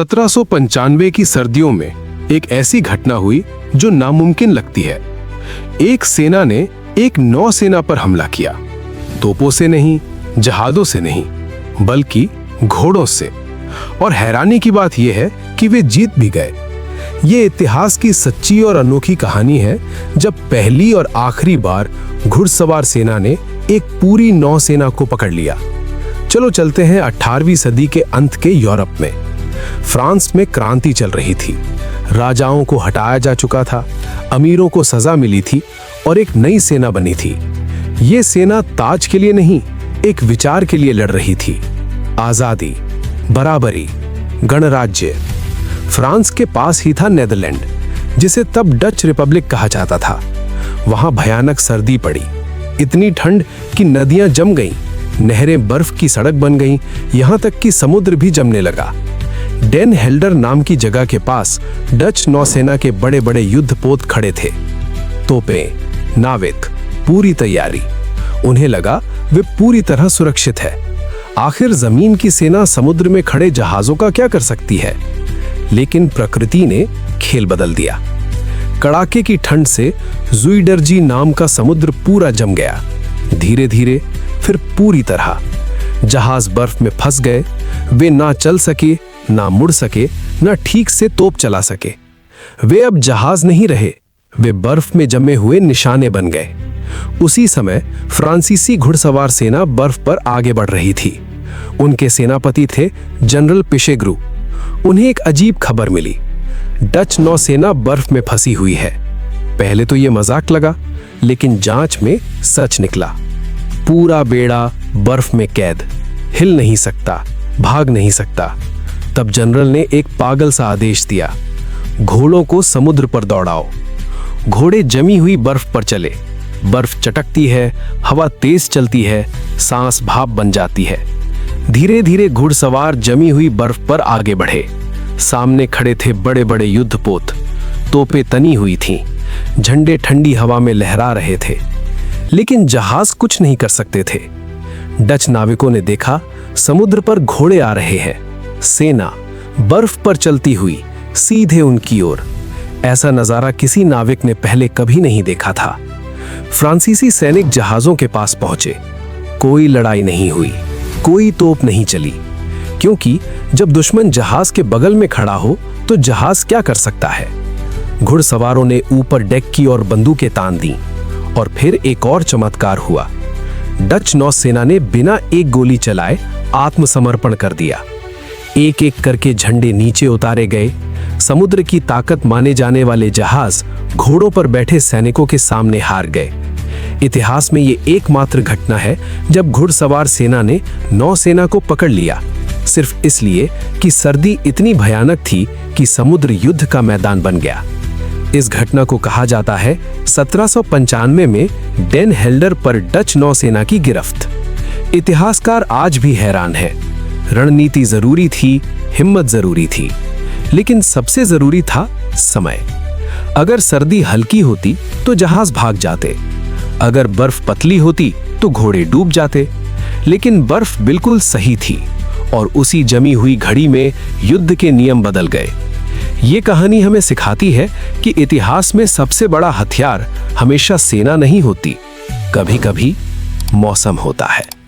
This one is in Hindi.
1795 की सर्दियों में एक ऐसी घटना हुई जो नामुमकिन लगती है। एक सेना ने एक नौसेना पर हमला किया। तोपों से नहीं, जहाजों से नहीं, बल्कि घोड़ों से। और हैरानी की बात यह है कि वे जीत भी गए। ये इतिहास की सच्ची और अनोखी कहानी है जब पहली और आखिरी बार घुड़सवार सेना ने एक पूरी नौसेना को पकड़ लिया। चलो चलते हैं 18वीं सदी के अंत के यूरोप में। फ्रांस में क्रांति चल रही थी। राजाओं को हटाया जा चुका था, अमीरों को सजा मिली थी और एक नई सेना बनी थी। ये सेना ताज के लिए नहीं, एक विचार के लिए लड़ रही थी। आजादी, बराबरी, गणराज्य। फ्रांस के पास ही था नेदरलैंड, जिसे तब डच रिपब्लिक कहा जाता था। वहां भयानक सर्दी पड़ी, इतनी ठंड कि नदियां जम गईं, नहरें बर्फ की सड़क बन गईं, यहां तक कि समुद्र भी जमने लगा। डेन हेल्डर नाम की जगह के पास डच नौसेना के बड़े बड़े युद्धपोत खड़े थे। तोपें, नाविक, पूरी तैयारी। उन्हें लगा वे पूरी तरह सुरक्षित है। आखिर जमीन की सेना समुद्र में खड़े जहाजों का क्या कर सकती है? लेकिन प्रकृति ने खेल बदल दिया। कड़ाके की ठंड से जुइडर्जी नाम का समुद्र पूरा जम गया। धीरे धीरे, फिर पूरी तरह। जहाज बर्फ में फंस गए। वे ना चल सके, ना मुड़ सके, ना ठीक से तोप चला सके। वे अब जहाज नहीं रहे, वे बर्फ में जमे हुए निशाने बन गए। उसी समय फ्रांसीसी घुड़सवार सेना बर्फ पर आगे बढ़ रही थी। उनके सेनापति थे जनरल पिशेग्रू। उन्हें एक अजीब खबर मिली। डच नौसेना बर्फ में फंसी हुई है। पहले तो यह मजाक लगा, लेकिन जांच में सच निकला। पूरा बेड़ा बर्फ में कैद, हिल नहीं सकता, भाग नहीं सकता। तब जनरल ने एक पागल सा आदेश दिया, घोड़ों को समुद्र पर दौड़ाओ। घोड़े जमी हुई बर्फ पर चले। बर्फ चटकती है, हवा तेज चलती है, सांस भाप बन जाती है। धीरे धीरे घुड़सवार जमी हुई बर्फ पर आगे बढ़े। सामने खड़े थे बड़े बड़े युद्धपोत। तोपें तनी हुई थीं, झंडे ठंडी हवा में लहरा रहे थे। लेकिन जहाज कुछ नहीं कर सकते थे। डच नाविकों ने देखा समुद्र पर घोड़े आ रहे हैं। सेना बर्फ पर चलती हुई सीधे उनकी ओर। ऐसा नजारा किसी नाविक ने पहले कभी नहीं देखा था। फ्रांसीसी सैनिक जहाजों के पास पहुंचे। कोई लड़ाई नहीं हुई, कोई तोप नहीं चली, क्योंकि जब दुश्मन जहाज के बगल में खड़ा हो तो जहाज क्या कर सकता है। घुड़सवारों ने ऊपर डेक की और बंदूकें तान दी। और फिर एक और चमत्कार हुआ। डच नौसेना ने बिना एक गोली चलाए आत्मसमर्पण कर दिया। एक एक करके झंडे नीचे उतारे गए। समुद्र की ताकत माने जाने वाले जहाज घोड़ों पर बैठे सैनिकों के सामने हार गए। इतिहास में ये एकमात्र घटना है जब घुड़सवार सेना ने नौसेना को पकड़ लिया, सिर्फ इसलिए कि सर्दी इतनी भयानक थी कि समुद्र युद्ध का मैदान बन गया। इस घटना को कहा जाता है 1795 में डेन हेल्डर पर डच नौसेना की गिरफ्त। इतिहासकार आज भी हैरान है। रणनीति जरूरी थी, हिम्मत जरूरी थी, लेकिन सबसे जरूरी था समय। अगर सर्दी हल्की होती तो जहाज भाग जाते, अगर बर्फ पतली होती तो घोड़े डूब जाते। लेकिन बर्फ बिल्कुल सही थी और उसी जमी हुई घड़ी में युद्ध के नियम बदल गए। ये कहानी हमें सिखाती है कि इतिहास में सबसे बड़ा हथियार हमेशा सेना नहीं होती, कभी-कभी मौसम होता है।